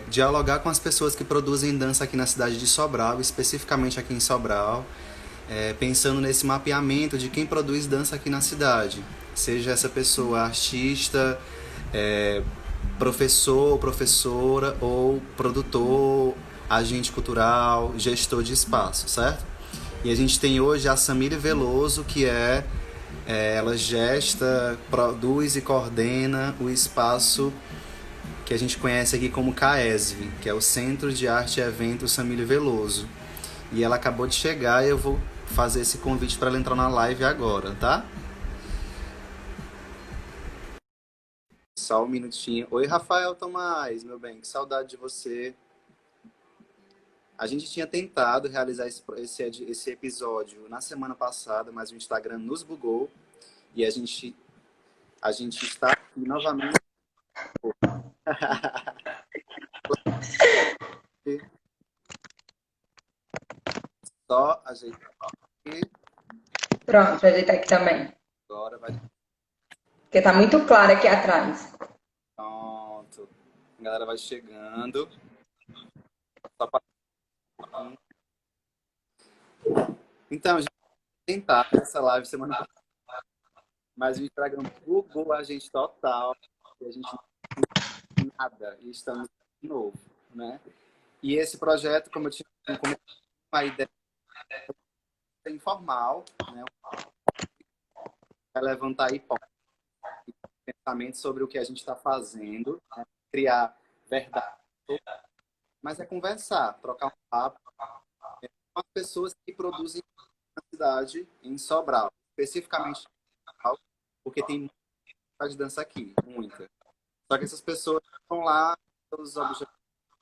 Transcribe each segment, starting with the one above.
Dialogar com as pessoas que produzem dança aqui na cidade de Sobral, especificamente aqui em Sobral, pensando nesse mapeamento de quem produz dança aqui na cidade. Seja essa pessoa artista, é, professor, professora ou produtor, agente cultural, gestor de espaço, certo? E a gente tem hoje a Samira Veloso, que ela gesta, produz e coordena o espaço que a gente conhece aqui como CAESV, que é o Centro de Arte e Evento Samílio Veloso. E ela acabou de chegar e eu vou fazer esse convite para ela entrar na live agora, tá? Só um minutinho. Oi, Rafael Tomás, meu bem, que saudade de você. A gente tinha tentado realizar esse episódio na semana passada, mas o Instagram nos bugou e a gente está aqui novamente. Só ajeitar aqui. Pronto, vou ajeitar aqui também. Agora vai. Porque tá muito claro aqui atrás. Pronto. A galera vai chegando. Só pra... Então, a gente tentar essa live semana passada, mas o Instagram bugou a gente total. E a gente não nada. E estamos de novo, né? E esse projeto, como eu tinha uma ideia informal, né? É levantar hipóteses, pensamentos sobre o que a gente está fazendo, né? Criar verdade, mas é conversar, trocar um papo com as pessoas que produzem na cidade, em Sobral, especificamente em Sobral, porque tem muita de dança aqui, muita. Só que essas pessoas estão lá, os objetivos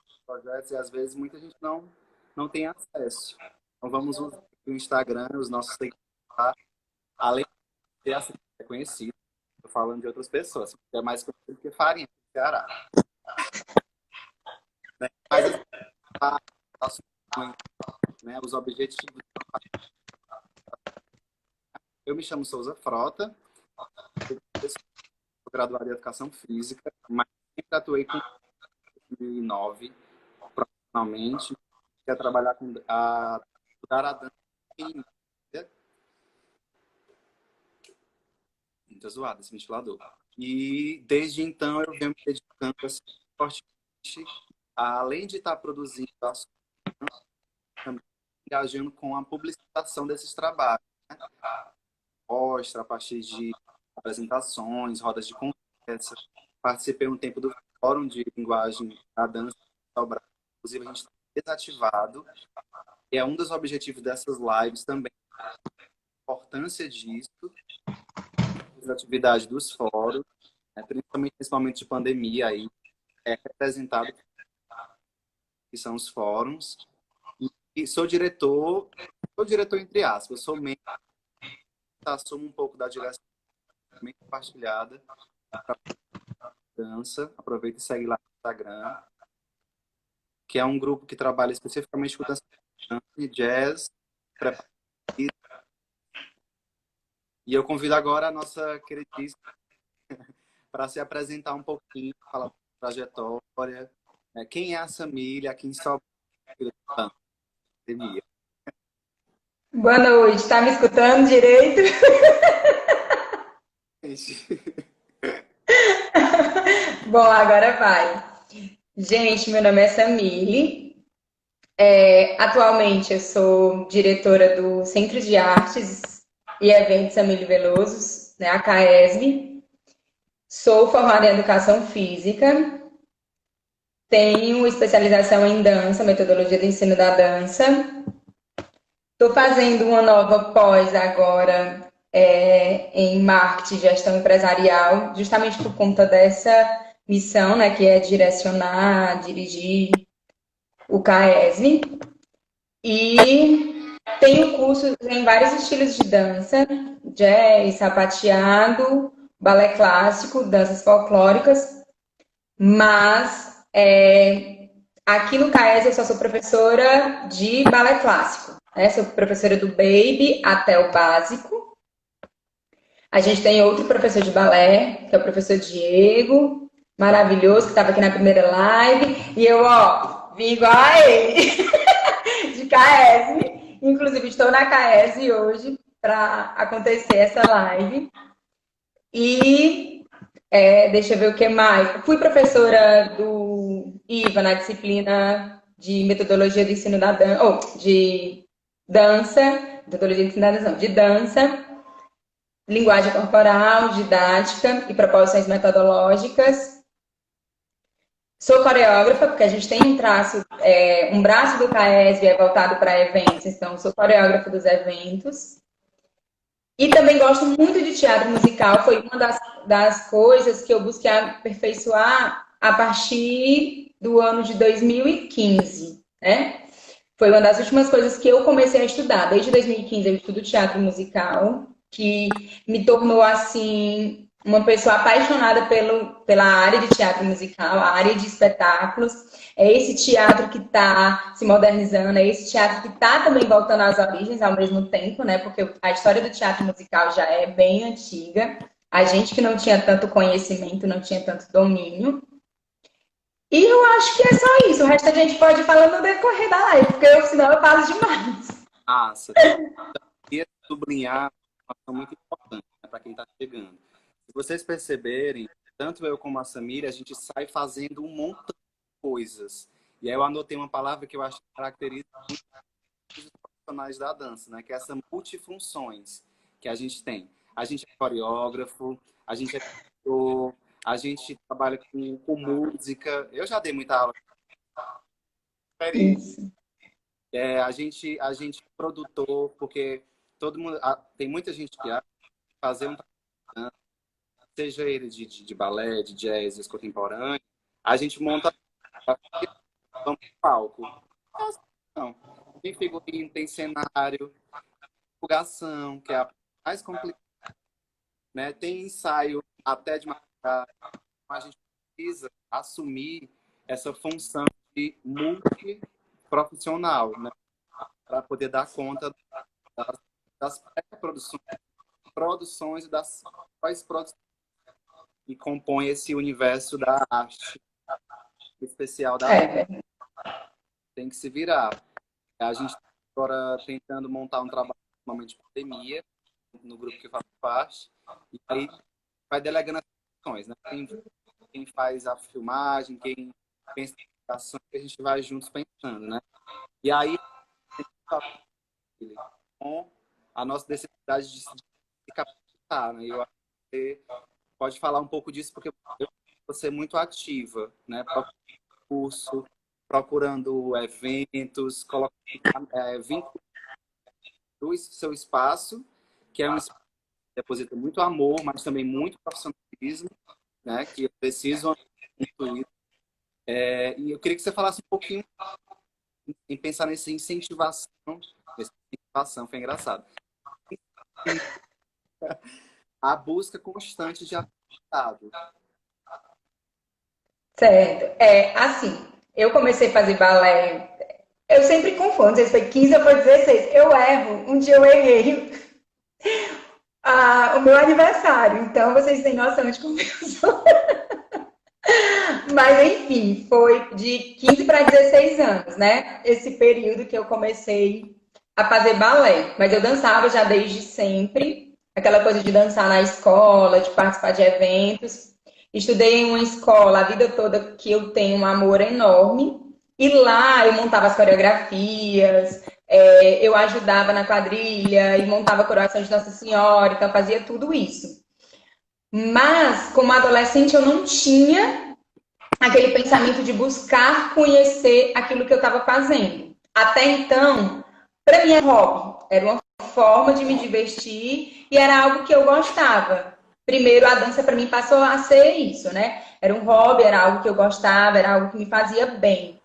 dos projetos, e às vezes muita gente não tem acesso. Então vamos usar o Instagram, os nossos seguidores, além de ter acesso reconhecido, estou falando de outras pessoas, que é mais conhecido que Farinha, do Ceará. Né? Mas as ações, né, os objetivos. Eu me chamo Souza Frota, eu sou graduado em Educação Física, mas sempre atuei com 2009, profissionalmente, quer trabalhar com estudar a dança em Índia. Muito zoado esse ventilador. E desde então eu venho me dedicando assim, fortemente, além de estar produzindo ações, também engajando com a publicitação desses trabalhos, né? Mostra a partir de apresentações, rodas de conversa. Participei um tempo do Fórum de Linguagem da Dança de Sobral. Inclusive, a gente está desativado. E é um dos objetivos dessas lives também, a importância disso, a atividade dos fóruns, né, principalmente nesse momento de pandemia aí, é representado que são os fóruns. E sou diretor entre aspas, sou membro, assumo um pouco da direção também compartilhada para dança. Aproveita e segue lá no Instagram, que é um grupo que trabalha especificamente com dança e jazz. E eu convido agora a nossa queridíssima para se apresentar um pouquinho, falar da trajetória, né? Quem é a Samília, quem só pandemia. Boa noite, tá me escutando direito? Bom, agora vai. Gente, meu nome é Samile. Atualmente eu sou diretora do Centro de Artes e Eventos Samile Veloso, né, a CAESB. Sou formada em Educação Física. Tenho especialização em dança, metodologia do ensino da dança. Estou fazendo uma nova pós agora em marketing e gestão empresarial, justamente por conta dessa missão, né, que é direcionar, dirigir o CAESM. E tenho cursos em vários estilos de dança, jazz, sapateado, balé clássico, danças folclóricas, mas aqui no CAES eu só sou professora de balé clássico, né? Sou professora do baby até o básico. A gente tem outro professor de balé, que é o professor Diego. maravilhoso, que estava aqui na primeira live. E eu, ó, vim igual a ele, de CAESM. Inclusive, estou na CAESM hoje para acontecer essa live. E deixa eu ver o que mais. Fui professora do IVA na disciplina de metodologia do ensino da dança, ou de dança, metodologia de ensino da dança, não, de dança, linguagem corporal, didática e proposições metodológicas. Sou coreógrafa, porque a gente tem um braço do CAESB é voltado para eventos, então sou coreógrafa dos eventos. E também gosto muito de teatro musical, foi uma das coisas que eu busquei aperfeiçoar a partir do ano de 2015, né? Foi uma das últimas coisas que eu comecei a estudar. Desde 2015 eu estudo teatro musical, que me tornou, assim, uma pessoa apaixonada pela área de teatro musical, a área de espetáculos. É esse teatro que está se modernizando, é esse teatro que está também voltando às origens ao mesmo tempo, né? Porque a história do teatro musical já é bem antiga. A gente que não tinha tanto conhecimento, não tinha tanto domínio. E eu acho que é só isso. O resto a gente pode ir falando no decorrer da live, porque senão eu falo demais. Nossa, queria sublinhar uma coisa muito importante, né, para quem está chegando. Se vocês perceberem, tanto eu como a Samira, a gente sai fazendo um montão de coisas. E aí eu anotei uma palavra que eu acho que caracteriza muito os profissionais da dança, né? Que é essa multifunções que a gente tem. A gente é coreógrafo, a gente é cantor, a gente trabalha com música. Eu já dei muita aula. Isso. A gente é produtor, porque todo mundo, tem muita gente que acha que fazer um trabalho, seja ele de balé, de jazz, contemporâneo, a gente monta vamos pro palco. Não. Tem figurino, tem cenário, divulgação, que é a mais complicada, né? Tem ensaio até de madrugada. A gente precisa assumir essa função de multiprofissional, né? Para poder dar conta das pré-produções, produções e das pós-produções que compõem esse universo da arte especial da arte. Tem que se virar. A gente está agora tentando montar um trabalho normalmente de pandemia, no grupo que eu faço parte, e aí vai delegando as funções, né? Quem faz a filmagem, quem pensa na ação, que a gente vai juntos pensando, né? E aí, com a nossa necessidade de se capacitar, né? Eu acho que você pode falar um pouco disso, porque você é muito ativa, né? Curso, procurando eventos, colocando vínculo do seu espaço, que é um espaço que deposita muito amor, mas também muito profissionalismo, né? Que precisam muito isso. E eu queria que você falasse um pouquinho em pensar nessa incentivação. Essa incentivação foi engraçado. A busca constante de aprendizado. Certo. Assim, eu comecei a fazer balé. Eu sempre confundo, não sei se foi 15 ou foi 16. Eu erro. Um dia eu errei o meu aniversário. Então, vocês têm noção de como eu sou. Mas, enfim, foi de 15 para 16 anos, né? Esse período que eu comecei a fazer balé. Mas eu dançava já desde sempre. Aquela coisa de dançar na escola, de participar de eventos. Estudei em uma escola a vida toda que eu tenho um amor enorme. E lá eu montava as coreografias, eu ajudava na quadrilha e montava a coroação de Nossa Senhora, então fazia tudo isso. Mas, como adolescente, eu não tinha aquele pensamento de buscar conhecer aquilo que eu estava fazendo. Até então, para mim era hobby, era uma forma de me divertir e era algo que eu gostava. Primeiro, a dança para mim passou a ser isso, né? Era um hobby, era algo que eu gostava, era algo que me fazia bem.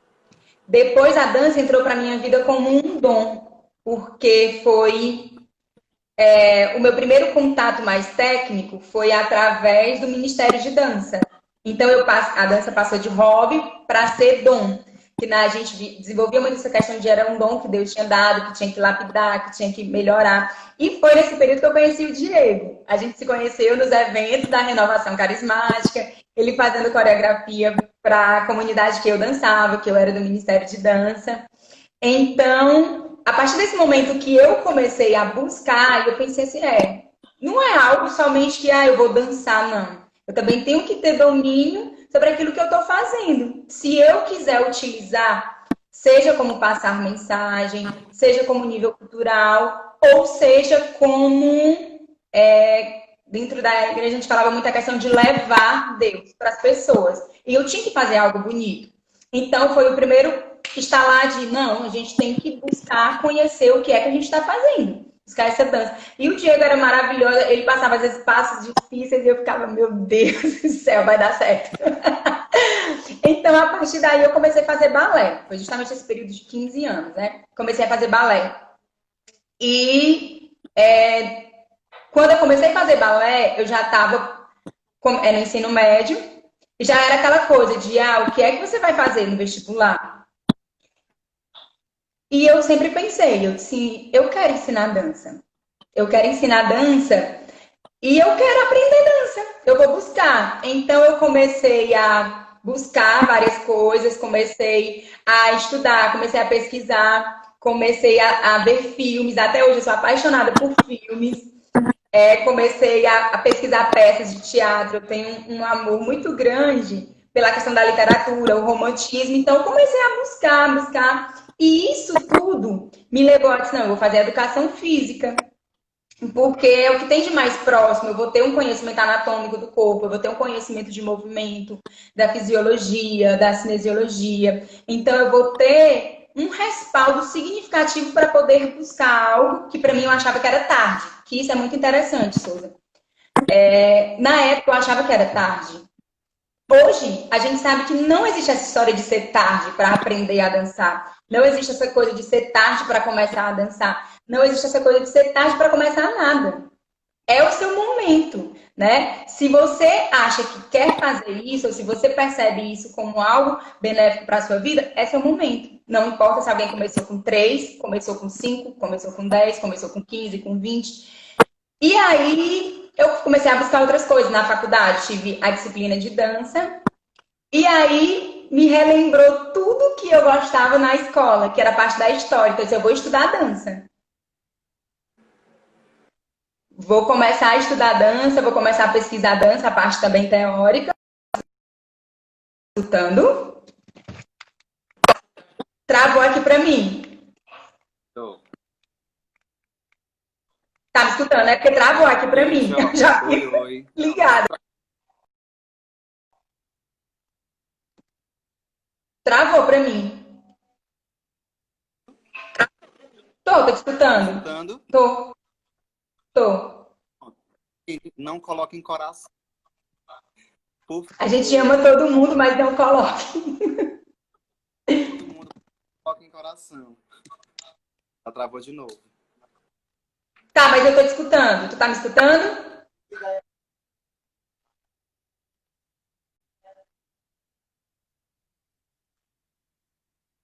Depois, a dança entrou para minha vida como um dom, porque foi o meu primeiro contato mais técnico foi através do Ministério de Dança. Então, a dança passou de hobby para ser dom. Que a gente desenvolvia muito essa questão de era um dom que Deus tinha dado, que tinha que lapidar, que tinha que melhorar. E foi nesse período que eu conheci o Diego. A gente se conheceu nos eventos da Renovação Carismática. ele fazendo coreografia para a comunidade que eu dançava, que eu era do Ministério de Dança. Então, a partir desse momento que eu comecei a buscar, eu pensei assim, não é algo somente que eu vou dançar, não. Eu também tenho que ter domínio sobre aquilo que eu estou fazendo. Se eu quiser utilizar, seja como passar mensagem, seja como nível cultural, ou seja como dentro da igreja a gente falava muito a questão de levar Deus para as pessoas. E eu tinha que fazer algo bonito. Então foi o primeiro estalar de, não, a gente tem que buscar conhecer o que é que a gente está fazendo. Buscar essa dança. E o Diego era maravilhoso, ele passava às vezes passos difíceis e eu ficava, meu Deus do céu, vai dar certo. Então, a partir daí, eu comecei a fazer balé. Foi justamente esse período de 15 anos, né? Comecei a fazer balé. E quando eu comecei a fazer balé, eu já estava no ensino médio. E já era aquela coisa de, o que é que você vai fazer no vestibular? E eu sempre pensei, eu quero ensinar dança. Eu quero ensinar dança e eu quero aprender dança. Eu vou buscar. Então, eu comecei a buscar várias coisas, comecei a estudar, comecei a pesquisar, comecei a ver filmes. Até hoje eu sou apaixonada por filmes. Comecei a pesquisar peças de teatro. Eu tenho um amor muito grande pela questão da literatura, o romantismo. Então, eu comecei a buscar. E isso tudo me levou a dizer, não, eu vou fazer educação física. Porque é o que tem de mais próximo. Eu vou ter um conhecimento anatômico do corpo, eu vou ter um conhecimento de movimento, da fisiologia, da cinesiologia. Então, eu vou ter um respaldo significativo para poder buscar algo que para mim eu achava que era tarde. Que isso é muito interessante, Souza. Na época eu achava que era tarde. Hoje, a gente sabe que não existe essa história de ser tarde para aprender a dançar. Não existe essa coisa de ser tarde para começar a dançar. Não existe essa coisa de ser tarde para começar nada. É o seu momento, né? Se você acha que quer fazer isso, ou se você percebe isso como algo benéfico para a sua vida, é seu momento. Não importa se alguém começou com 3, começou com 5, começou com 10, começou com 15, com 20. E aí, eu comecei a buscar outras coisas. Na faculdade, tive a disciplina de dança. E aí, me relembrou tudo que eu gostava na escola, que era a parte da história. Então, eu vou estudar dança. Vou começar a estudar dança, vou começar a pesquisar dança, a parte também teórica. Escutando? Travou aqui pra mim. Tá me escutando? É porque travou aqui pra mim. Eu já fico ligada. Travou pra mim. Tô te escutando. Tô. Não coloque em coração. A gente ama todo mundo, mas não coloque. Todo mundo coloca em coração. Ela travou de novo. Tá, mas eu tô te escutando. Tu tá me escutando?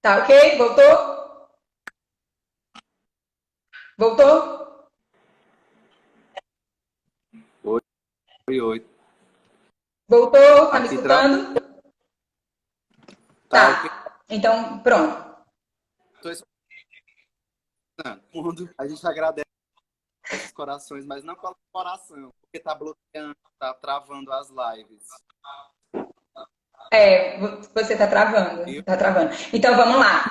Tá ok? Voltou? Voltou? Oi. Voltou? Tá me escutando? Tá. Okay. Então, pronto. Tô escutando. A gente agradece os corações, mas não coloca o coração, porque tá bloqueando, tá travando as lives. Você tá travando. Tá travando. Então, vamos lá.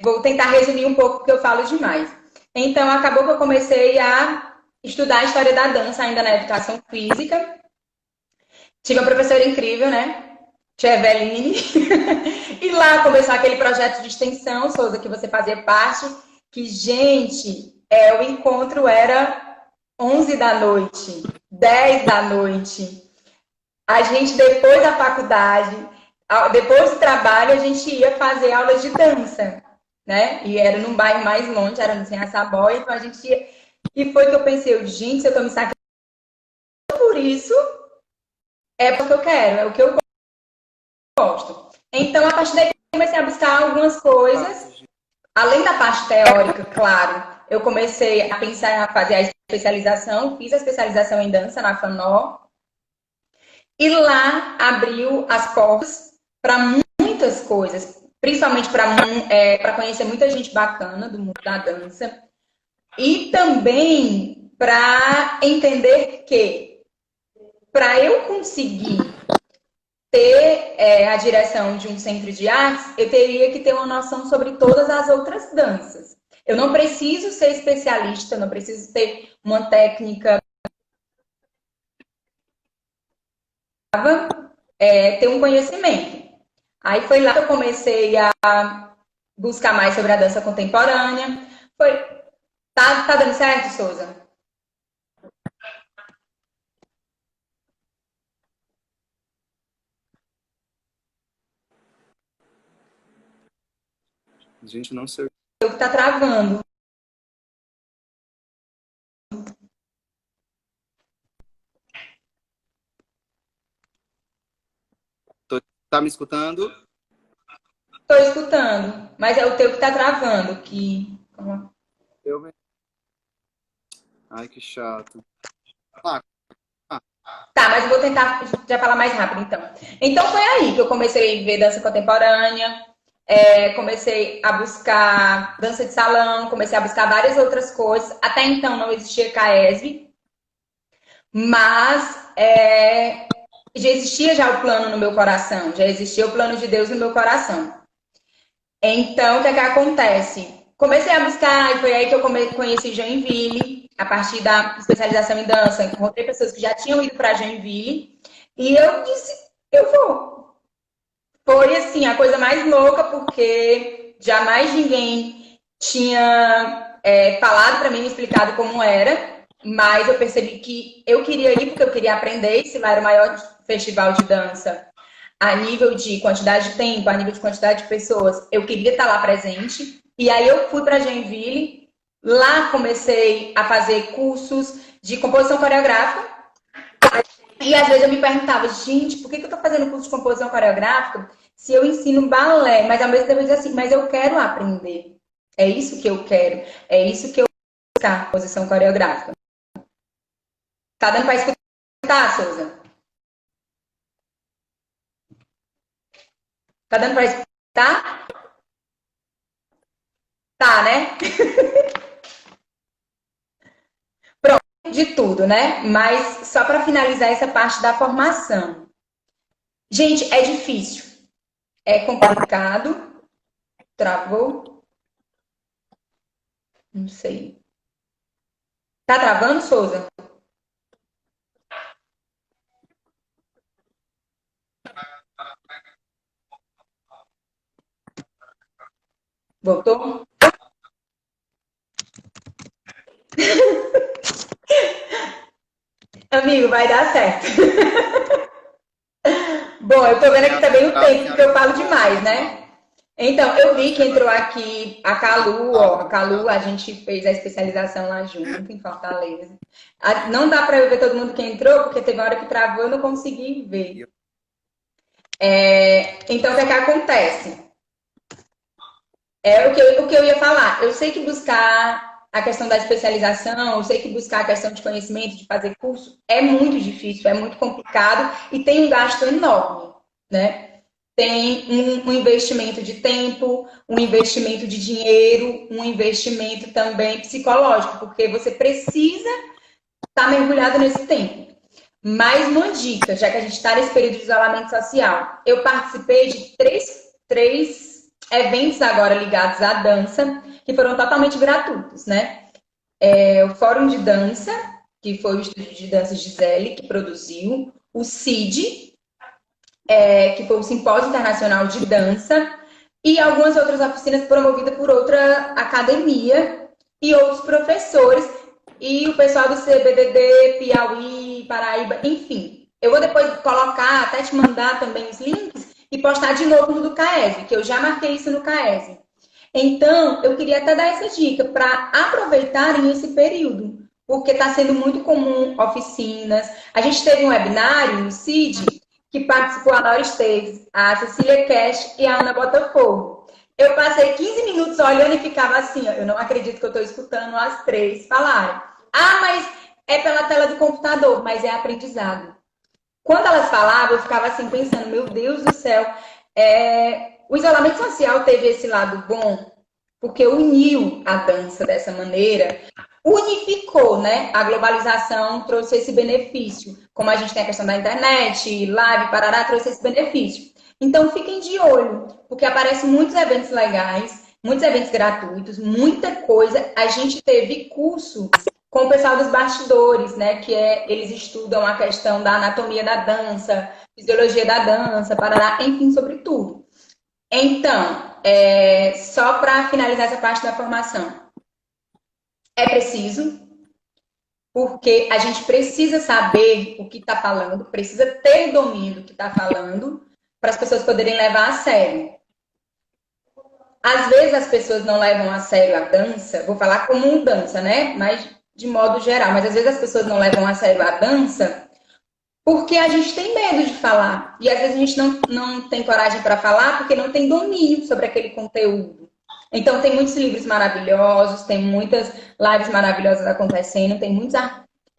Vou tentar resumir um pouco, porque eu falo demais. Então, acabou que eu comecei a estudar a história da dança ainda na educação física. Tive uma professora incrível, né? Tia Eveline. E lá começou aquele projeto de extensão, Souza, que você fazia parte, que, gente, o encontro era 11 da noite, 10 da noite. A gente, depois da faculdade, depois do trabalho, a gente ia fazer aulas de dança, né? E era num bairro mais longe, era no Senha-Sabóia, então a gente ia... E foi que eu pensei, gente, se eu tô me sacrificando por isso, é porque eu quero, é o que eu gosto. Então, a partir daí, eu comecei a buscar algumas coisas, além da parte teórica, claro. Eu comecei a pensar em fazer a especialização, fiz a especialização em dança na FANO. E lá abriu as portas para muitas coisas, principalmente para conhecer muita gente bacana do mundo da dança. E também para entender que, para eu conseguir ter a direção de um centro de artes, eu teria que ter uma noção sobre todas as outras danças. Eu não preciso ser especialista, eu não preciso ter uma técnica, ter um conhecimento. Aí foi lá que eu comecei a buscar mais sobre a dança contemporânea. Tá dando certo, Souza? A gente não sei. Eu que tá travando. Tá me escutando? Tô escutando, mas é o teu que tá travando. Eu... Ai, que chato. Ah, Tá, mas eu vou tentar já falar mais rápido, então. Então foi aí que eu comecei a ver dança contemporânea, comecei a buscar dança de salão, comecei a buscar várias outras coisas. Até então não existia CAESV, mas já existia já o plano no meu coração, já existia o plano de Deus no meu coração. Então, o que é que acontece? Comecei a buscar, e foi aí que eu conheci Joinville, a partir da especialização em dança. Encontrei pessoas que já tinham ido para Joinville, e eu disse, eu vou. Foi, assim, a coisa mais louca, porque jamais ninguém tinha falado para mim, me explicado como era, mas eu percebi que eu queria ir porque eu queria aprender, se lá era o maior festival de dança a nível de quantidade de tempo, a nível de quantidade de pessoas, eu queria estar lá presente. E aí eu fui para Joinville, lá comecei a fazer cursos de composição coreográfica. E às vezes eu me perguntava, gente, por que eu estou fazendo curso de composição coreográfica se eu ensino balé? Mas ao mesmo tempo eu dizia assim, mas eu quero aprender. É isso que eu quero. É isso que eu quero buscar, composição coreográfica. Tá dando para escutar, Souza? Tá dando para escutar? Tá, né? De tudo, né? Mas só para finalizar essa parte da formação. Gente, é difícil, é complicado. Travou? Não sei. Tá travando, Souza? Voltou? Amigo, vai dar certo. Bom, eu tô vendo aqui também o tempo, porque eu falo demais, né? Então, eu vi que entrou aqui a Calu, ó. A Calu, a gente fez a especialização lá junto, em Fortaleza. Não dá para eu ver todo mundo que entrou, porque teve uma hora que travou e eu não consegui ver. Então, o que é que acontece? É o que eu ia falar. Eu sei que buscar a questão da especialização, eu sei que buscar a questão de conhecimento, de fazer curso, é muito difícil, é muito complicado e tem um gasto enorme, né? Tem um investimento de tempo, um investimento de dinheiro, um investimento também psicológico, porque você precisa estar mergulhado nesse tempo. Mais uma dica, já que a gente está nesse período de isolamento social. Eu participei de três eventos agora ligados à dança, que foram totalmente gratuitos, né? O Fórum de Dança, que foi o Estúdio de Dança Gisele, que produziu. O CID, que foi o Simpósio Internacional de Dança. E algumas outras oficinas promovidas por outra academia e outros professores. E o pessoal do CBDD, Piauí, Paraíba, enfim. Eu vou depois colocar, até te mandar também os links e postar de novo no do CAESV, que eu já marquei isso no CAESV. Então, eu queria até dar essa dica para aproveitarem esse período, porque está sendo muito comum oficinas. A gente teve um webinário no CID, que participou a Laura Esteves, a Cecília Cash e a Ana Botafogo. Eu passei 15 minutos olhando e ficava assim, ó, eu não acredito que eu estou escutando as três falarem. Ah, mas é pela tela do computador, mas é aprendizado. quando elas falavam, eu ficava assim pensando, meu Deus do céu, o isolamento social teve esse lado bom, porque uniu a dança dessa maneira, unificou, né? A globalização trouxe esse benefício. Como a gente tem a questão da internet, live, parará, trouxe esse benefício. Então fiquem de olho, porque aparecem muitos eventos legais, muitos eventos gratuitos, muita coisa. A gente teve curso com o pessoal dos bastidores, né? Eles estudam a questão da anatomia da dança, fisiologia da dança, parará, enfim, sobre tudo. Então, só para finalizar essa parte da formação, é preciso, porque a gente precisa saber o que está falando, precisa ter domínio do que está falando, para as pessoas poderem levar a sério. Às vezes as pessoas não levam a sério a dança, vou falar como dança, né? Mas de modo geral, mas às vezes as pessoas não levam a sério a dança porque a gente tem medo de falar. E às vezes a gente não tem coragem para falar porque não tem domínio sobre aquele conteúdo. Então, tem muitos livros maravilhosos, tem muitas lives maravilhosas acontecendo, tem muitos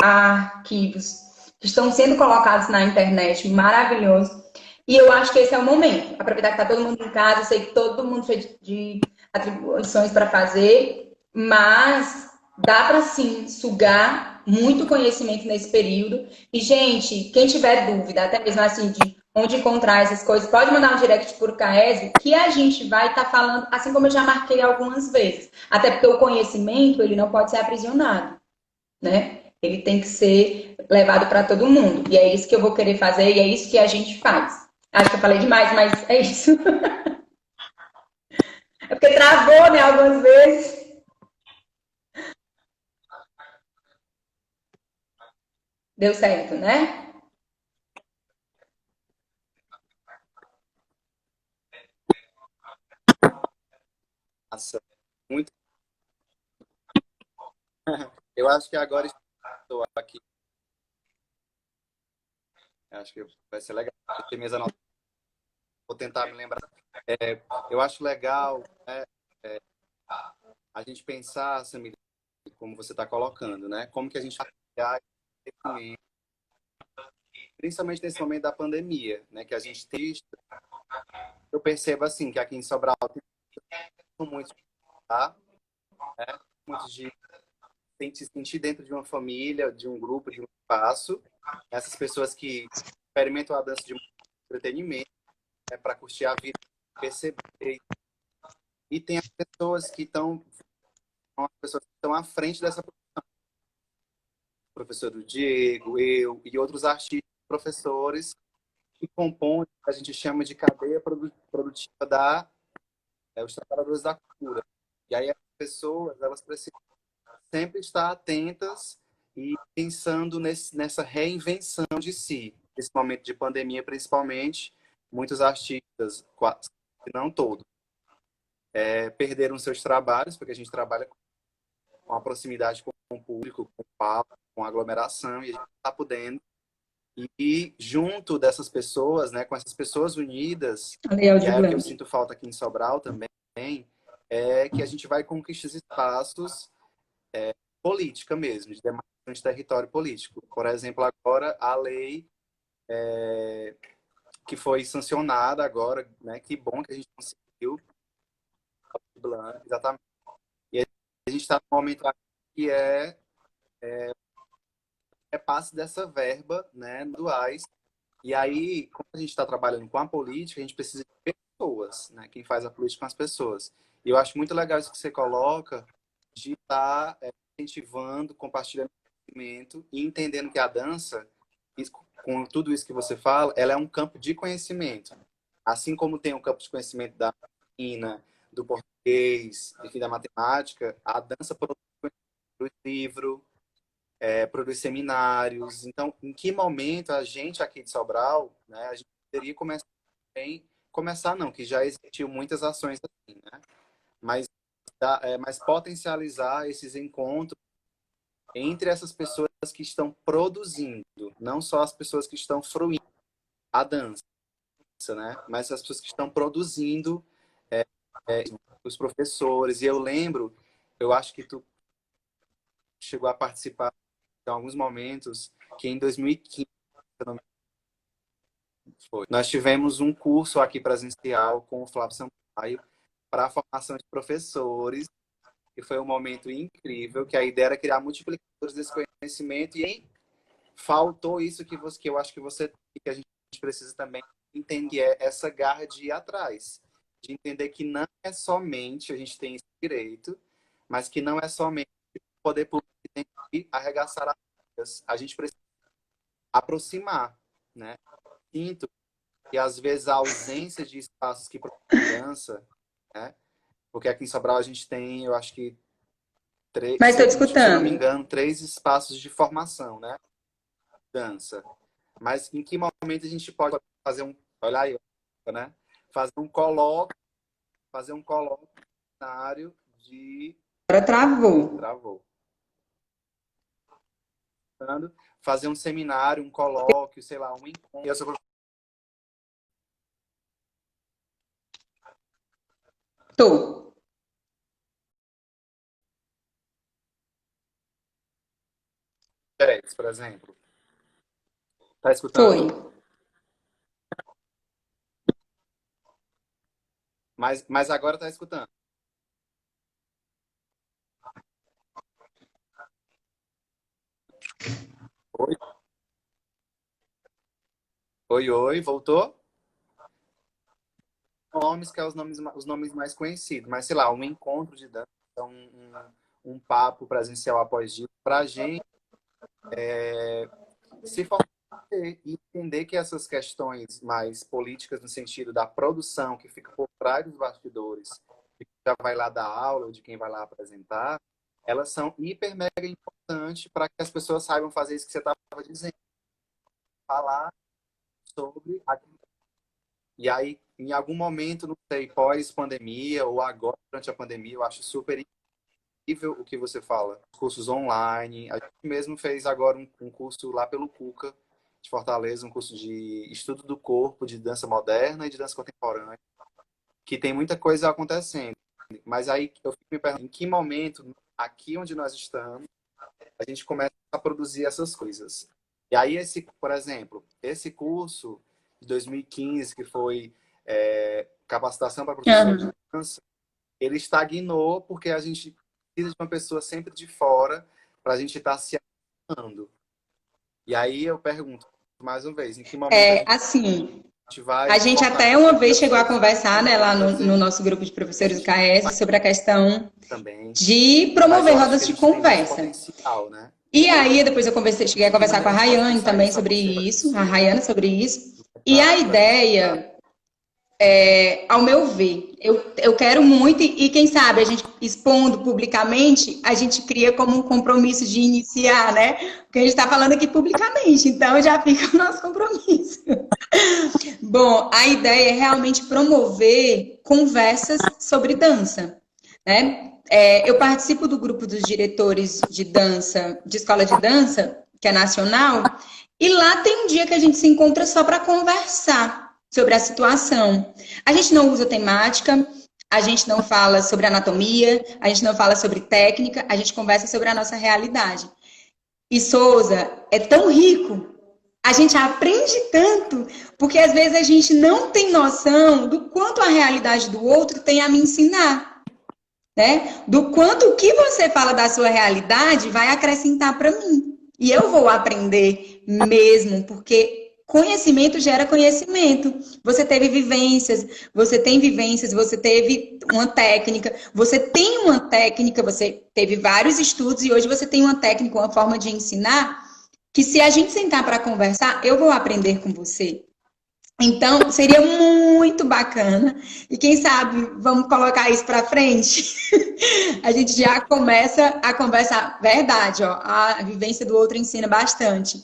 arquivos que estão sendo colocados na internet, maravilhosos. E eu acho que esse é o momento. Aproveitar que está todo mundo em casa, eu sei que todo mundo fez de atribuições para fazer, mas dá para sim sugar muito conhecimento nesse período. E, gente, quem tiver dúvida, até mesmo assim, de onde encontrar essas coisas, pode mandar um direct por Caese, que a gente vai estar falando, assim como eu já marquei algumas vezes. Até porque o conhecimento, ele não pode ser aprisionado, né? Ele tem que ser levado para todo mundo. E é isso que eu vou querer fazer e é isso que a gente faz. Acho que eu falei demais, mas é isso. É porque travou, né, algumas vezes. Deu certo, né? Nossa, muito. Eu acho que agora estou aqui. Acho que vai ser legal. Ter minhas anotações. Vou tentar me lembrar. Eu acho legal, né, a gente pensar, Samir, como você está colocando, né? Como que a gente vai criar esse momento, principalmente nesse momento da pandemia, né? Que a gente tem, eu percebo assim que aqui em Sobral tem muitos, tá? Né? Muitos de se sentir dentro de uma família, de um grupo, de um espaço. Essas pessoas que experimentam a dança de entretenimento, né, para curtir a vida, perceber. E tem as pessoas que estão, as pessoas que estão à frente dessa professor do Diego, eu e outros artistas, professores que compõem o que a gente chama de cadeia produtiva os trabalhadores da cultura. E aí as pessoas, elas precisam sempre estar atentas e pensando nessa reinvenção de si. Nesse momento de pandemia, principalmente, muitos artistas, quase, não todos, perderam seus trabalhos, porque a gente trabalha com a proximidade com o público, com o palco, com a aglomeração, e a gente está podendo. E junto dessas pessoas, né, com essas pessoas unidas, e é o que eu sinto falta aqui em Sobral também, é que a gente vai conquistar espaços política mesmo, de demarcação de território político. Por exemplo, agora a lei que foi sancionada agora, né? Que bom que a gente conseguiu, exatamente. E a gente está no momento que é passe dessa verba, né? Duais. E aí, como a gente está trabalhando com a política, a gente precisa de pessoas, né? Quem faz a política são as pessoas. E eu acho muito legal isso que você coloca, de estar incentivando, compartilhando conhecimento e entendendo que a dança, com tudo isso que você fala, ela é um campo de conhecimento. Assim como tem um campo de conhecimento da medicina, do português, enfim, da matemática, a dança produz livro, produz seminários. Então, em que momento a gente aqui de Sobral, né, a gente poderia começar não, que já existiu muitas ações assim, né? Mas potencializar esses encontros entre essas pessoas que estão produzindo, não só as pessoas que estão fruindo a dança, né? Mas as pessoas que estão produzindo, os professores. E eu lembro, eu acho que tu chegou a participar em alguns momentos, que em 2015, Foi. Nós tivemos um curso aqui presencial com o Flávio Sampaio para a formação de professores, que foi um momento incrível, que a ideia era criar multiplicadores desse conhecimento, e aí faltou isso que eu acho que você que a gente precisa também entender, é essa garra de ir atrás, de entender que não é somente, a gente tem esse direito, mas que não é somente o poder público que tem que arregaçar as mangas. A gente precisa aproximar, né? Sinto que às vezes a ausência de espaços que promovem dança, né? Porque aqui em Sobral a gente tem, eu acho que Mas estou te se eu não me escutando. engano, 3 espaços de formação, né? Dança. Mas em que momento a gente pode fazer um, olha aí, né? Fazer um colóquio, cenário de Agora travou. travou. Fazer um seminário, um colóquio, sei lá, um encontro. Tô. Por exemplo. Tá Foi. escutando? Mas agora tá escutando. Oi, oi, oi, voltou? Nomes que é os nomes mais conhecidos, mas sei lá, um encontro de dança, um papo presencial após dia, para a gente se fortalecer e entender que essas questões mais políticas no sentido da produção, que fica por trás dos bastidores, de quem já vai lá dar aula ou de quem vai lá apresentar, elas são hiper mega importantes para que as pessoas saibam fazer isso que você estava dizendo, falar sobre aquilo. E aí, em algum momento, não sei, pós-pandemia ou agora, durante a pandemia, eu acho super incrível o que você fala. Cursos online. A gente mesmo fez agora um curso lá pelo Cuca, de Fortaleza, um curso de estudo do corpo, de dança moderna e de dança contemporânea, que tem muita coisa acontecendo. Mas aí eu fico me perguntando, em que momento, aqui onde nós estamos, a gente começa a produzir essas coisas. E aí, por exemplo, esse curso de 2015, que foi capacitação para professores de Aham. dança, ele estagnou porque a gente precisa de uma pessoa sempre de fora para a gente estar se arrumando. E aí eu pergunto, mais uma vez, em que momento a É, gente assim, vai a gente até fortalecer uma vez chegou a essas conversar, né, lá no fazer nosso grupo de que a professores do gente KS faz sobre a questão também, de mas promover eu acho que rodas a de gente tem mais conversa. potencial, né? E aí, depois eu cheguei a De que conversar com maneira a a gente pode Rayane pensar também isso sobre acontecer isso, a Rayane sobre isso. E a para a gente estar ideia, ao meu ver, eu quero muito, e quem sabe a gente expondo publicamente, a gente cria como um compromisso de iniciar, né? Porque a gente está falando aqui publicamente, então já fica o nosso compromisso. Bom, a ideia é realmente promover conversas sobre dança, né? Eu participo do grupo dos diretores de dança, de escola de dança, que é nacional, e lá tem um dia que a gente se encontra só para conversar sobre a situação. A gente não usa temática, a gente não fala sobre anatomia, a gente não fala sobre técnica, a gente conversa sobre a nossa realidade. E Souza é tão rico, a gente aprende tanto, porque às vezes a gente não tem noção do quanto a realidade do outro tem a me ensinar, né? Do quanto o que você fala da sua realidade vai acrescentar para mim. E eu vou aprender mesmo, porque conhecimento gera conhecimento. Você teve vivências, você tem vivências, você teve uma técnica, você tem uma técnica, você teve vários estudos e hoje você tem uma técnica, uma forma de ensinar que se a gente sentar para conversar, eu vou aprender com você. Então, seria muito bacana. E quem sabe, vamos colocar isso para frente? A gente já começa a conversar. Verdade, ó, a vivência do outro ensina bastante.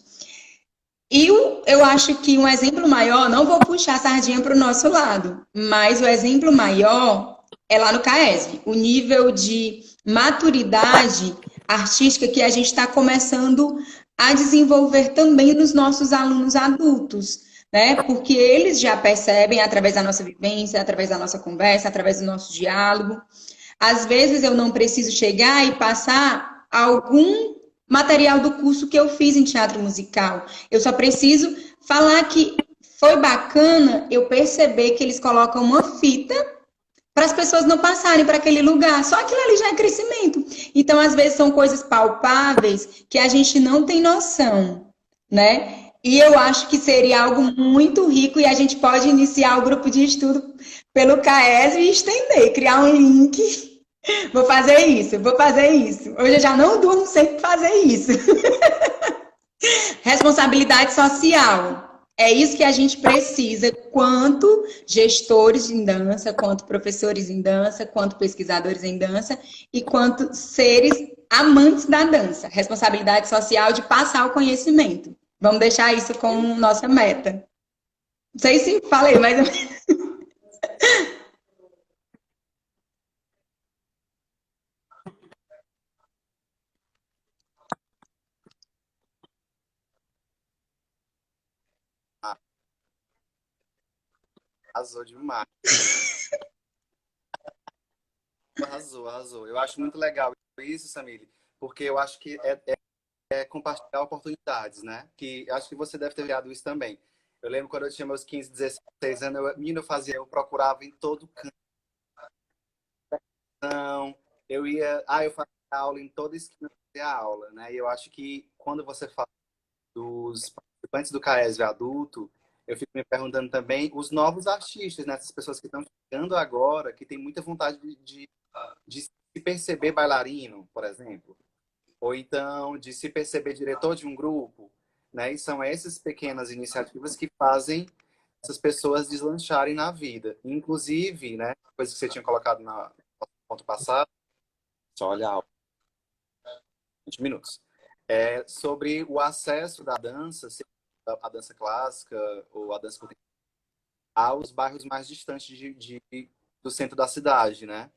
E eu acho que um exemplo maior, não vou puxar a sardinha para o nosso lado, mas o exemplo maior é lá no CAESB. O nível de maturidade artística que a gente está começando a desenvolver também nos nossos alunos adultos, né? Porque eles já percebem através da nossa vivência, através da nossa conversa, através do nosso diálogo. Às vezes eu não preciso chegar e passar algum material do curso que eu fiz em teatro musical. Eu só preciso falar que foi bacana eu perceber que eles colocam uma fita para as pessoas não passarem para aquele lugar. Só aquilo ali já é crescimento. Então, às vezes, são coisas palpáveis que a gente não tem noção, né? E eu acho que seria algo muito rico e a gente pode iniciar o grupo de estudo pelo CAES e estender, criar um link. Vou fazer isso, vou fazer isso. Hoje eu já não durmo sem fazer isso. Responsabilidade social. É isso que a gente precisa, quanto gestores em dança, quanto professores em dança, quanto pesquisadores em dança e quanto seres amantes da dança. Responsabilidade social de passar o conhecimento. Vamos deixar isso como nossa meta. Não sei se falei, mas Ah, arrasou demais. Arrasou, arrasou. Eu acho muito legal isso, Samile, porque eu acho que é compartilhar oportunidades, né? Que acho que você deve ter criado isso também. Eu lembro quando eu tinha meus 15, 16 anos, menino, eu procurava em todo canto. Eu fazia aula em toda esquina, eu fazia aula, né? E eu acho que quando você fala dos participantes do CAESV adulto, eu fico me perguntando também os novos artistas, né? Essas pessoas que estão chegando agora, que têm muita vontade de se perceber bailarino, por exemplo, ou então de se perceber diretor de um grupo, né? E são essas pequenas iniciativas que fazem essas pessoas deslancharem na vida. Inclusive, né? Coisa que você tinha colocado na ponto passado, só olhar 20 minutos. Sobre o acesso da dança, seja a dança clássica ou a dança contemporânea, aos bairros mais distantes do centro da cidade, né?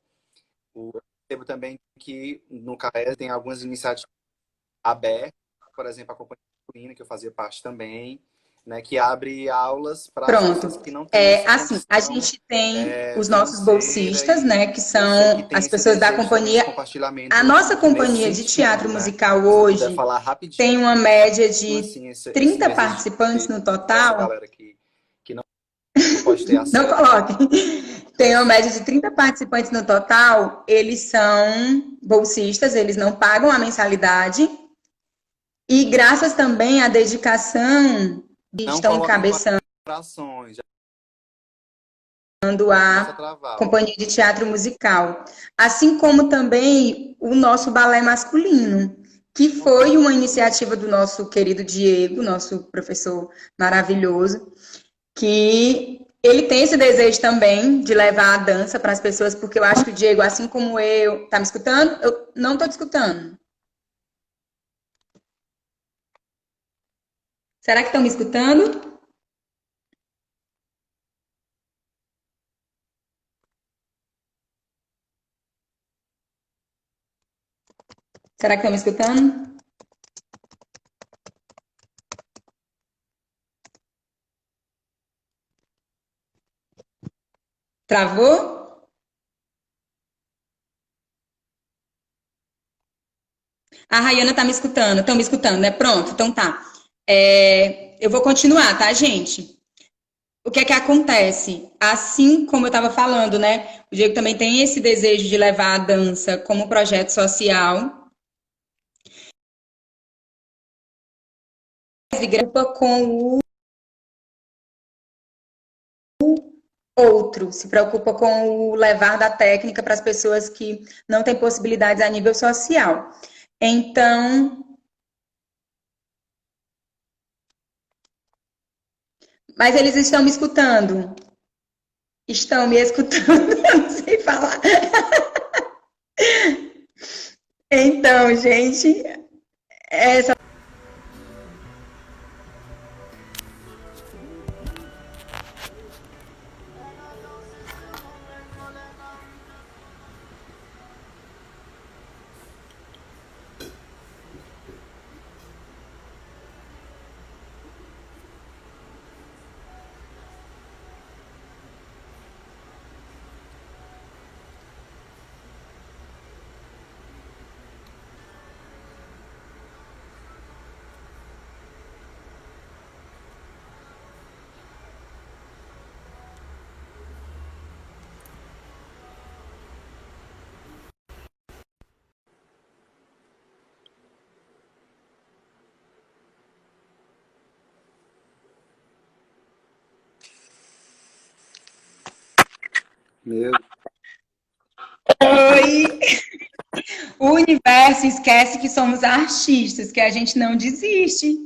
Eu percebo também que no CAES tem algumas iniciativas abertas, por exemplo, a Companhia Masculina, que eu fazia parte também, né? Que abre aulas para as pronto. pessoas que não têm É, essa assim, a condição gente tem os nossos financeira bolsistas, e né, que eu sei que são tem as esse pessoas da desejo também de companhia. A compartilhamento nossa nesse companhia de teatro sentido, né? musical Se você puder hoje falar rapidinho, tem uma média de assim, esse 30 desejo participantes no para essa total. galera que não pode ter Não acesso. coloque. Tem uma média de 30 participantes no total. Eles são bolsistas, eles não pagam a mensalidade. E graças também à dedicação que Não estão coloquem encabeçando corações, já começa a a travar. companhia de teatro musical. Assim como também o nosso balé masculino, que foi uma iniciativa do nosso querido Diego, nosso professor maravilhoso, que ele tem esse desejo também de levar a dança para as pessoas, porque eu acho que o Diego, assim como eu, tá me escutando? Eu não tô te escutando. Será que estão me escutando? Será que estão me escutando? Travou? A Rayana tá me escutando, estão me escutando, né? Pronto, então tá. Eu vou continuar, tá, gente? O que é que acontece? Assim como eu estava falando, né? O Diego também tem esse desejo de levar a dança como projeto social. Se preocupa com o outro, se preocupa com o levar da técnica para as pessoas que não têm possibilidades a nível social. Então, mas eles estão me escutando? Estão me escutando? Eu não sei falar. Então, gente, essa Meu Oi! O universo esquece que somos artistas, que a gente não desiste.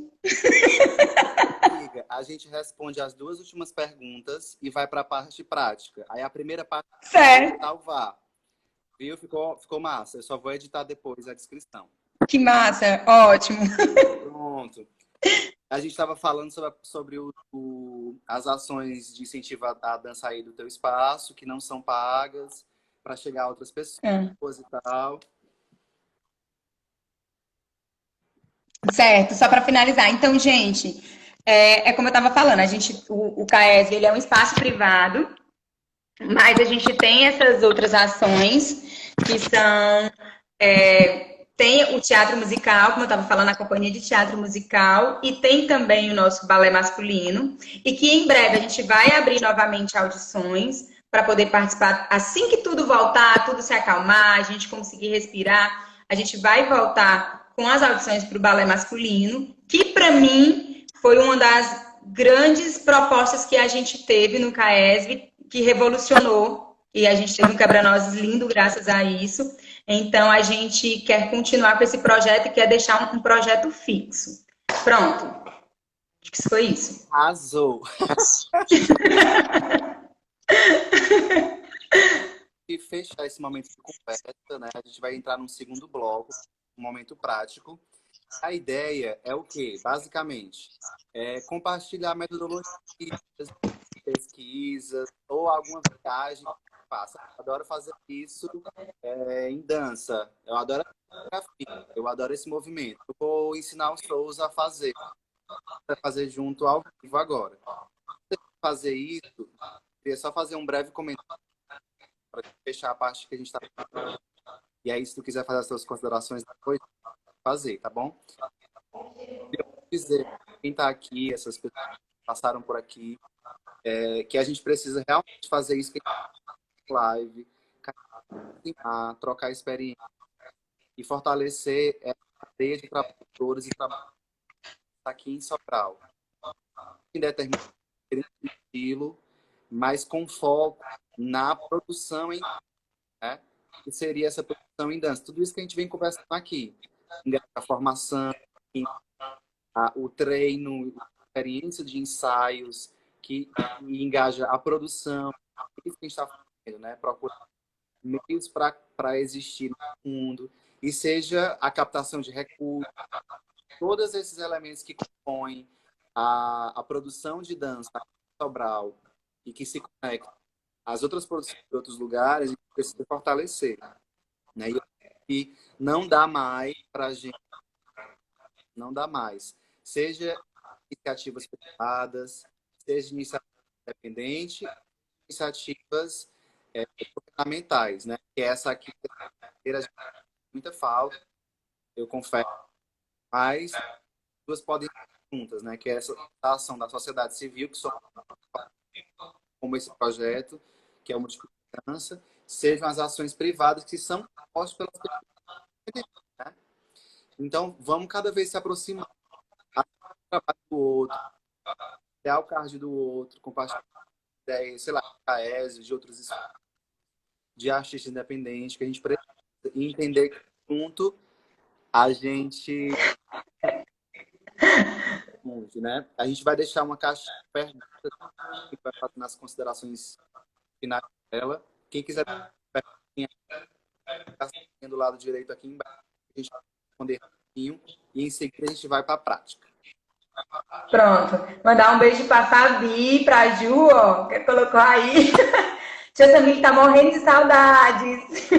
amiga, a gente responde as duas últimas perguntas e vai para a parte prática. Aí a primeira parte é Certo. salvar. Viu? Ficou massa. Eu só vou editar depois a descrição. Que massa, ótimo. Pronto. A gente estava falando sobre as ações de incentivo à dança aí do teu espaço, que não são pagas, para chegar a outras Ah, pessoas e tal. certo, só para finalizar. Então, gente, como eu estava falando, o CAES ele é um espaço privado, mas a gente tem essas outras ações que são. Tem o teatro musical, como eu estava falando, a companhia de teatro musical, e tem também o nosso balé masculino, e que em breve a gente vai abrir novamente audições para poder participar. Assim que tudo voltar, tudo se acalmar, a gente conseguir respirar, a gente vai voltar com as audições para o balé masculino, que para mim foi uma das grandes propostas que a gente teve no CAESB, que revolucionou, e a gente teve um quebra-nozes lindo graças a isso. Então, a gente quer continuar com esse projeto e quer deixar um projeto fixo. Pronto. Acho que foi isso. Arrasou! E fechar esse momento de conversa, né? A gente vai entrar num segundo bloco, um momento prático. A ideia é o quê? Basicamente, compartilhar metodologias, pesquisas ou alguma viagem que faça. Eu adoro fazer isso em dança. Eu adoro a coreografia. Eu adoro esse movimento. Eu vou ensinar os shows a fazer junto ao vivo agora. Para fazer isso, eu queria só fazer um breve comentário para fechar a parte que a gente está. E aí, se tu quiser fazer as suas considerações depois, fazer, tá bom? Eu vou dizer, quem está aqui, essas pessoas que passaram por aqui, que a gente precisa realmente fazer isso que a gente live, trocar experiência e fortalecer a rede de trabalhadores e trabalhadores aqui em Sobral. Em determinado estilo, mas com foco na produção em, né? Que seria essa produção em dança. Tudo isso que a gente vem conversando aqui. A formação, o treino, a experiência de ensaios, que engaja a produção. É isso que a gente está fazendo, né? Procurar meios para existir no mundo. E seja a captação de recursos, todos esses elementos que compõem a produção de dança em Sobral e que se conectam às outras produções de outros lugares, a gente precisa fortalecer. Né? E não dá mais para a gente, não dá mais. Seja iniciativas privadas, seja iniciativas independentes, iniciativas governamentais, né? Que essa aqui a gente tem muita falta, eu confesso, mas duas podem ir juntas, né? Que é essa ação da sociedade civil, que são como esse projeto, que é o Multiplicança, sejam as ações privadas que são postas pelas pessoas, né? Então, vamos cada vez se aproximar do trabalho do outro, criar o card do outro, compartilhar ideias, sei lá, de CAES, de outros de artistas independentes, que a gente precisa entender que junto a gente, né? A gente vai deixar uma caixa de perguntas que vai fazer nas considerações finais dela. Quem quiser está do lado direito aqui embaixo, a gente vai responder rapidinho e em seguida a gente vai para a prática. Pronto. Mandar um beijo para a Fabi, para a Ju, ó, que colocou aí. Tia Samir tá morrendo de saudades.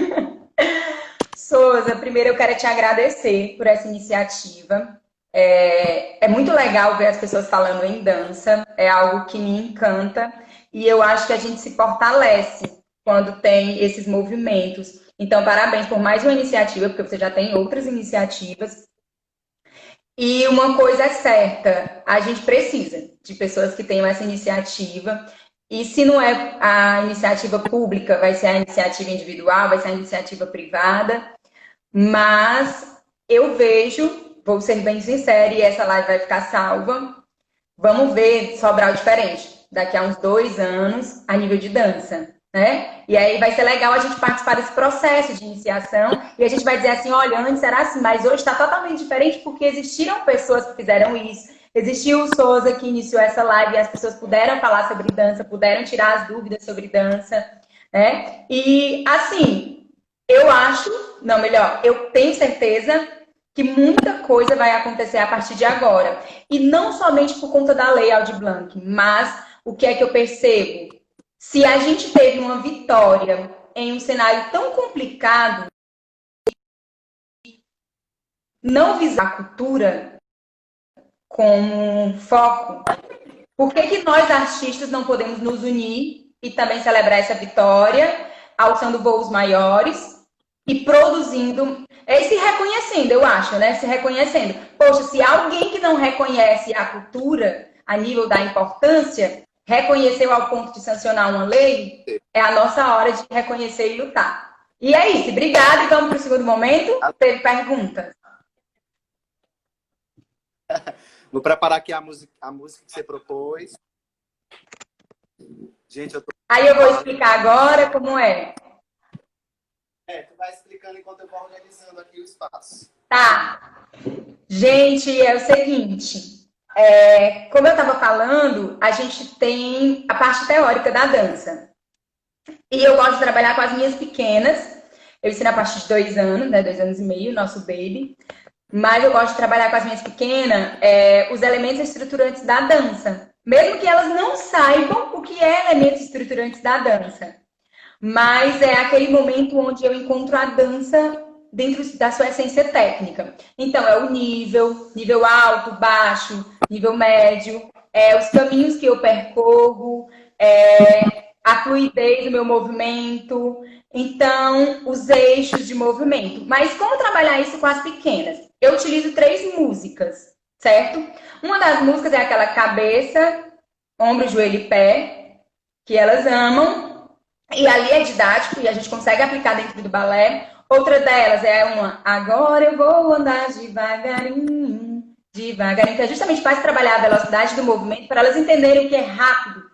Souza, primeiro eu quero te agradecer por essa iniciativa. É muito legal ver as pessoas falando em dança, é algo que me encanta e eu acho que a gente se fortalece quando tem esses movimentos. Então, parabéns por mais uma iniciativa, porque você já tem outras iniciativas. E uma coisa é certa, a gente precisa de pessoas que tenham essa iniciativa. E se não é a iniciativa pública, vai ser a iniciativa individual, vai ser a iniciativa privada. Mas eu vejo, vou ser bem sincera, e essa live vai ficar salva. Vamos ver Sobral diferente daqui a uns 2 anos a nível de dança. né? E aí vai ser legal a gente participar desse processo de iniciação e a gente vai dizer assim, olha, antes era assim, mas hoje está totalmente diferente porque existiram pessoas que fizeram isso. Existiu o Souza que iniciou essa live e as pessoas puderam falar sobre dança, puderam tirar as dúvidas sobre dança, né? E assim, eu acho, não, melhor, eu tenho certeza que muita coisa vai acontecer a partir de agora. E não somente por conta da Lei Aldir Blanc, mas o que é que eu percebo? Se a gente teve uma vitória em um cenário tão complicado, não visar a cultura como um foco, por que que nós artistas não podemos nos unir e também celebrar essa vitória, alçando voos maiores e produzindo, se reconhecendo, eu acho, né? Se reconhecendo. Poxa, se alguém que não reconhece a cultura a nível da importância, reconheceu ao ponto de sancionar uma lei, é a nossa hora de reconhecer e lutar. E é isso. Obrigada. E vamos para o segundo momento. Teve perguntas. Vou preparar aqui a música que você propôs. Gente, eu tô... Aí eu vou explicar agora como é. Tu vai explicando enquanto eu vou organizando aqui o espaço. Tá. Gente, é o seguinte. Como eu estava falando, a gente tem a parte teórica da dança. E eu gosto de trabalhar com as minhas pequenas. Eu ensino a partir de 2 anos, né? 2 anos e meio, nosso baby. Mas eu gosto de trabalhar com as minhas pequenas os elementos estruturantes da dança. Mesmo que elas não saibam o que é elementos estruturantes da dança. Mas é aquele momento onde eu encontro a dança dentro da sua essência técnica. Então, é o nível alto, baixo, nível médio, os caminhos que eu percorro, a fluidez do meu movimento, então, os eixos de movimento. Mas como trabalhar isso com as pequenas? Eu utilizo 3 músicas, certo? Uma das músicas é aquela cabeça, ombro, joelho e pé, que elas amam, e ali é didático e a gente consegue aplicar dentro do balé. Outra delas é uma, agora eu vou andar devagarinho, devagarinho, que é justamente para trabalhar a velocidade do movimento, para elas entenderem o que é rápido,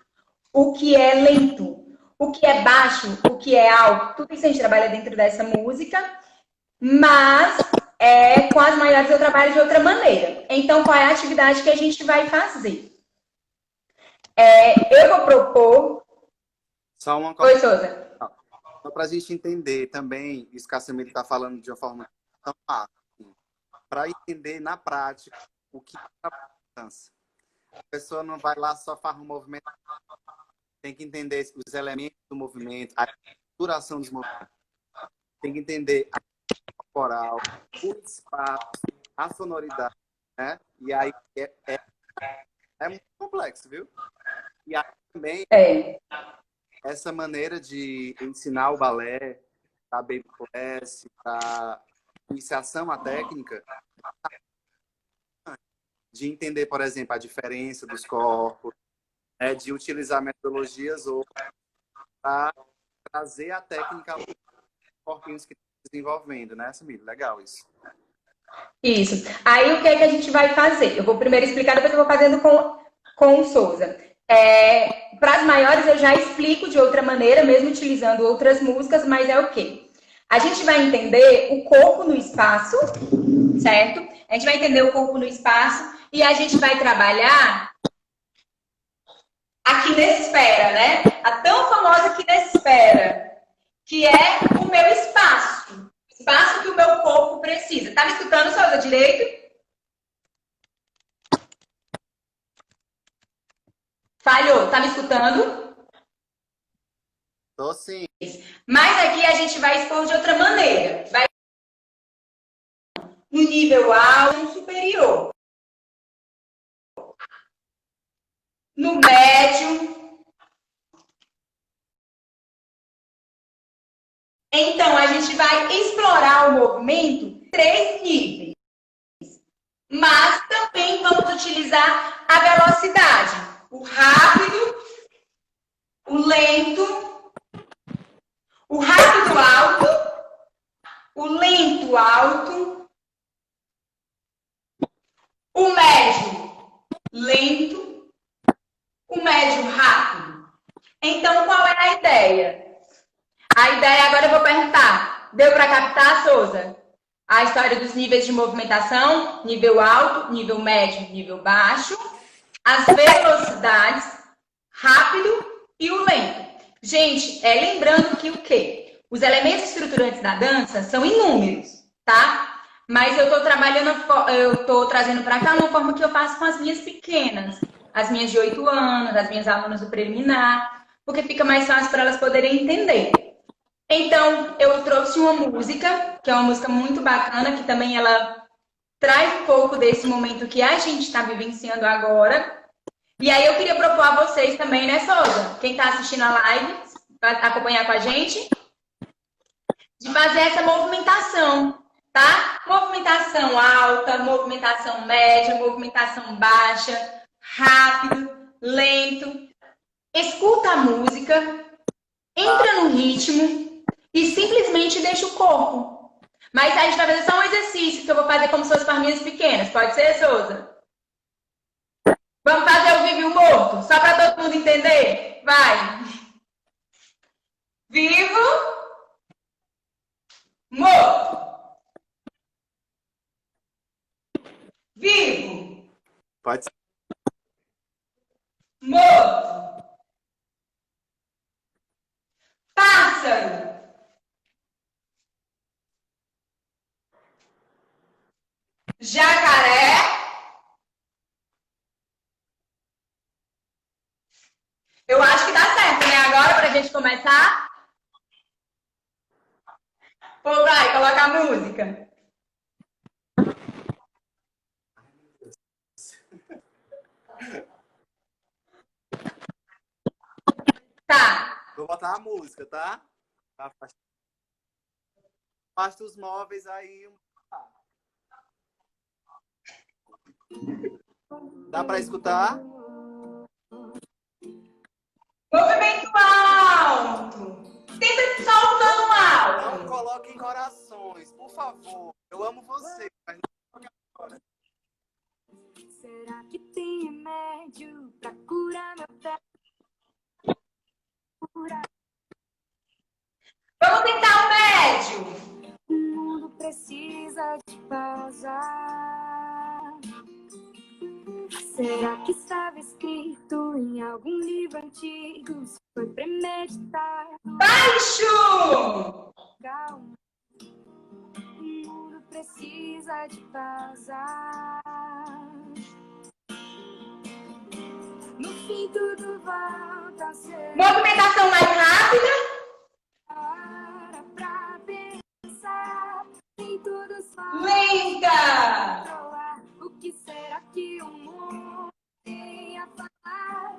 o que é lento, o que é baixo, o que é alto. Tudo isso a gente trabalha dentro dessa música, mas com as maiores eu trabalho de outra maneira. Então, qual é a atividade que a gente vai fazer? Eu vou propor... Só uma coisa. Oi, Souza. Só para a gente entender também, isso que a Samir está falando de uma forma tão fácil, para entender na prática o que é a dança. A pessoa não vai lá só faz um movimento, tem que entender os elementos do movimento, a duração dos movimentos, tem que entender a corporal, o espaço, a sonoridade, né? E aí é muito complexo, viu? E aí também essa maneira de ensinar o balé, a baby class, a iniciação à técnica, de entender, por exemplo, a diferença dos corpos, de utilizar metodologias ou para trazer a técnica aos corpinhos que estão desenvolvendo, né, Samir? Legal isso. Isso. Aí o que é que a gente vai fazer? Eu vou primeiro explicar, depois eu vou fazendo com o Souza. Para as maiores eu já explico de outra maneira, mesmo utilizando outras músicas, mas é o quê? A gente vai entender o corpo no espaço, certo? A gente vai entender o corpo no espaço e a gente vai trabalhar a quinesfera, né? A tão famosa quinesfera, que é o meu espaço. Espaço que o meu corpo precisa. Tá me escutando, Souza, direito? Falhou. Tá me escutando? Tô sim. Mas aqui a gente vai expor de outra maneira. Vai no nível alto, no superior. No médio. Então, a gente vai explorar o movimento em 3 níveis. Mas também vamos utilizar a velocidade. O rápido, o lento, o rápido alto, o lento alto, o médio lento, o médio rápido. Então, qual é a ideia? A ideia agora eu vou perguntar. Deu para captar, Souza? A história dos níveis de movimentação, nível alto, nível médio, nível baixo, as velocidades, rápido e o lento. Gente, lembrando que o quê? Os elementos estruturantes da dança são inúmeros, tá? Mas eu tô trazendo para cá uma forma que eu faço com as minhas pequenas, as minhas de 8 anos, as minhas alunas do preliminar, porque fica mais fácil para elas poderem entender. Então, eu trouxe uma música, que é uma música muito bacana, que também ela traz um pouco desse momento que a gente está vivenciando agora. E aí eu queria propor a vocês também, né, Souza? Quem está assistindo a live, vai acompanhar com a gente, de fazer essa movimentação, tá? Movimentação alta, movimentação média, movimentação baixa, rápido, lento. Escuta a música, entra no ritmo e simplesmente deixa o corpo. Mas a gente vai fazer só um exercício que eu vou fazer como se fosse para meninas pequenas. Pode ser, Souza? Vamos fazer o vivo e o morto? Só para todo mundo entender? Vai! Vivo, morto. Vivo. Pode ser. Morto. Pássaro. Jacaré. Eu acho que dá certo, né? Agora, pra gente começar. Pô, vai, coloca a música. Tá. Vou botar a música, tá? Afasta os móveis aí. Dá pra escutar? Movimento alto. Sempre soltando alto. Não coloquem corações, por favor. Eu amo você, mas não coloque agora. Será que tem remédio pra curar meu pé? Vamos tentar o médio. O mundo precisa de pausa. Será que estava escrito em algum livro antigo? Se foi premeditado? Baixo. Calma. O mundo precisa de pausa. No fim tudo volta a ser Movimentação mais rápida. hora pra pensar em tudo só. Lenta. O que será que o mundo tem a falar?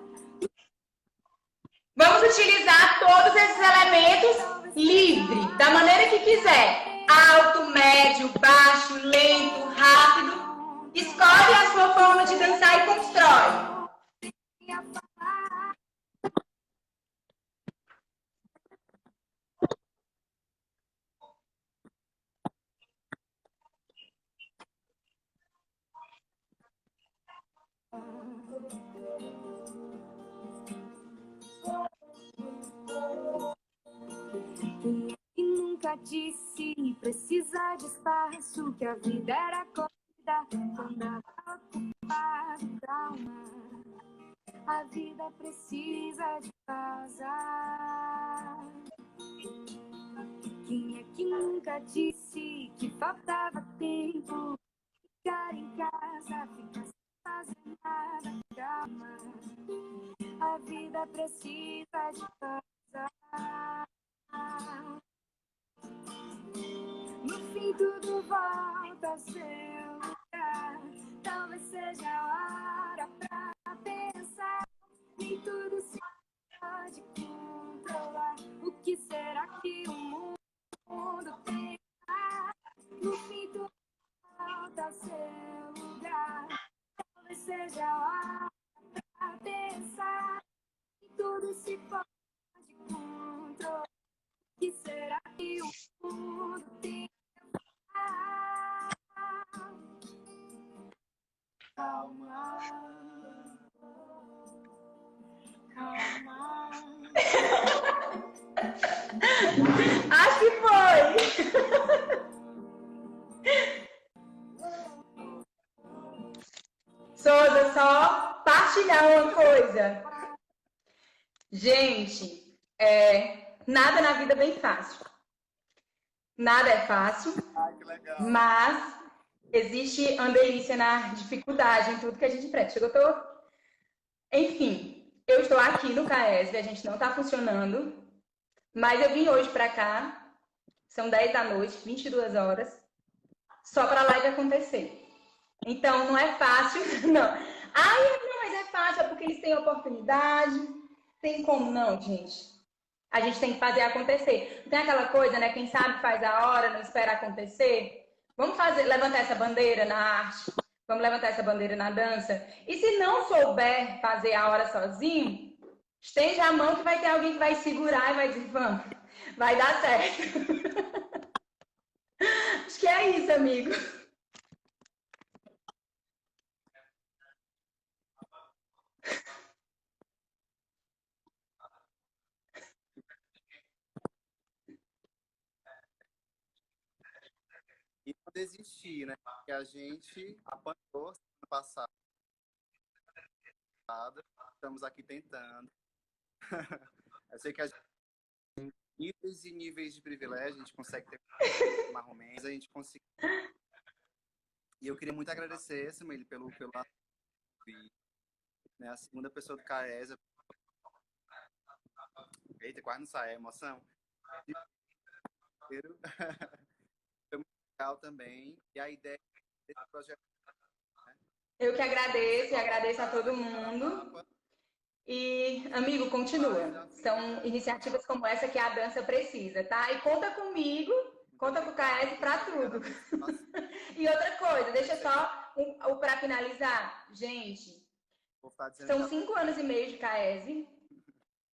Vamos utilizar todos esses elementos livre, da maneira que quiser. Alto, médio, baixo, lento, rápido. Escolhe a sua forma de dançar e constrói. Quem é que nunca disse precisar de espaço, que a vida era corrida quando ela ocupado? Calma, a vida precisa de pausa. Quem é que nunca disse que faltava tempo? Ficar em casa, ficar sem fazer nada. Calma, a vida precisa de pausa. No fim tudo volta ao seu lugar. Talvez seja a hora pra pensar. Nem tudo se pode controlar. O que será que o mundo tem? No fim tudo volta ao seu lugar. Talvez seja a hora pra pensar. Nem tudo se pode controlar. O que será que o mundo tem? Acho que foi. Souza, só partilhar uma coisa. Gente, nada na vida é bem fácil. Nada é fácil, Que legal. mas existe uma delícia na dificuldade, em tudo que a gente enfrenta. Enfim, eu estou aqui no CAESB, a gente não está funcionando, mas eu vim hoje para cá, são 10 da noite, 22 horas, só para a live acontecer. Então, não é fácil, não. Ai, não, mas é fácil, é porque eles têm oportunidade. Tem como não, gente? A gente tem que fazer acontecer. Não tem aquela coisa, né? Quem sabe faz a hora, não espera acontecer. Vamos levantar essa bandeira na arte. Vamos levantar essa bandeira na dança. E se não souber fazer a hora sozinho, estende a mão que vai ter alguém que vai segurar e vai dizer, vamos, vai dar certo. Acho que é isso, amigo. E não desistir, né? Porque a gente apanhou no passado, estamos aqui tentando. Eu sei que a gente tem níveis e níveis de privilégio, a gente consegue ter mais a gente consegue. E eu queria muito agradecer, Samile, pelo né, a segunda pessoa do CAES. Eita, quase não sai a emoção. Foi muito legal também. E a ideia desse projeto. Eu que agradeço e agradeço a todo mundo. E, amigo, continua. São iniciativas como essa que a dança precisa, tá? E conta comigo, conta com o KS para tudo. E outra coisa, deixa só para finalizar. Gente, são 5 anos e meio de KS.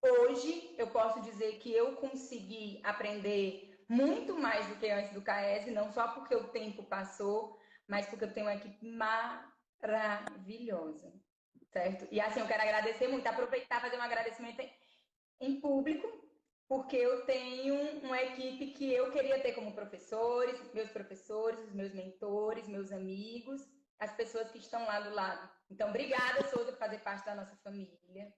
Hoje, eu posso dizer que eu consegui aprender muito mais do que antes do KS, não só porque o tempo passou, mas porque eu tenho uma equipe maravilhosa. Certo? E assim, eu quero agradecer muito, aproveitar e fazer um agradecimento em público, porque eu tenho uma equipe que eu queria ter como professores, os meus mentores, meus amigos, as pessoas que estão lá do lado. Então, obrigada, Souza, por fazer parte da nossa família.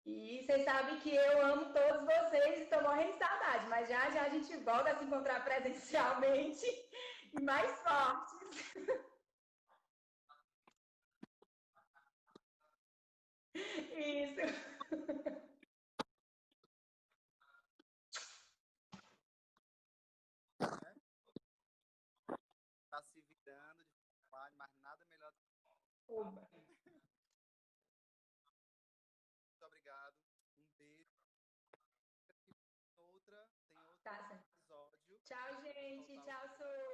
E vocês sabem que eu amo todos vocês e estou morrendo de saudade, mas já já a gente volta a se encontrar presencialmente e mais fortes. Isso. Tá se virando de trabalho, mas nada melhor. Oba. Muito obrigado. Um beijo. Tem outro Tá, episódio. tchau, gente. Tchau, Souza.